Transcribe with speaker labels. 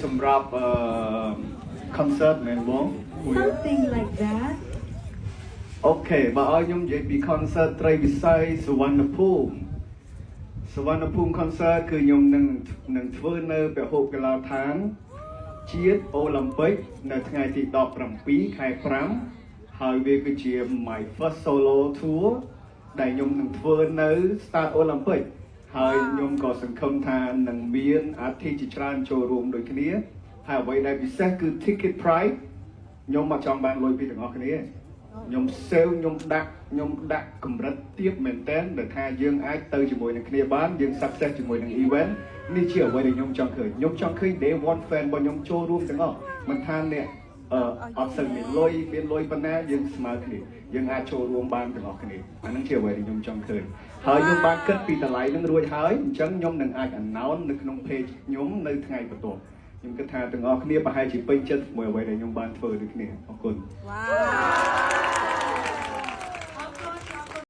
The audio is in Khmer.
Speaker 1: สำหรับคอนเสิร์ตแมนบง
Speaker 2: Something like that.
Speaker 1: โอเคบ่เอาខ្ញុំនិយាយពី concert ត្រីវិស័យសុវណ្ណភូមិ concert គឺខ្ញុំនឹងធ្វើនៅពហុកីឡដ្ឋានជាតិអូឡ িম্প ពិកនៅថ្ងៃទី17ខែ5ហើយវាគឺជា my first solo tour ដែលខ្ញុំនឹងធ្វើនៅ Start Olympic ហើយខ្ញុំក៏សង្ឃឹមថានឹងមានអធិជាច្រើនចូលរួមដូចគ្នាហើយអ្វីដែលពិសេសគឺ ticket price ខ្ញុំមកចង់បានលុយពីទាំងអស់គ្នាខ្ញុំសេវខ្ញុំដាក់កម្រិតទាបមែនតើដែលថាយើងអាចទៅជាមួយនឹងគ្នាបានយើង success ជាមួយនឹង event នេះជាអ្វីដែលខ្ញុំចង់ឃើញ day one fan របស់ខ្ញុំចូលរួមទាំងអស់មិនថាអ្នកអត់សូវមានលុយប៉ុណ្ណាយើងស្មើគ្នាយើងអាចចូលរួមបានទាំងអស់គ្នាអានឹងជាអ្វីដែលខ្ញុំចង់ឃើញហើយខ្ញុំបានគិតពីតម្លៃនឹងរួចហើយអញ្ចឹងខ្ញុំនឹងអាច announce នៅក្នុង page ខ្ញុំនៅថ្ងៃបន្ទាប់ខ្ញុំគិតថាទាំងអស់គ្នាប្រហែលជាពេញចិត្តជាមួយអ្វីដែលខ្ញុំបានធ្វើដូចគ្នាអរគុណ
Speaker 3: Wow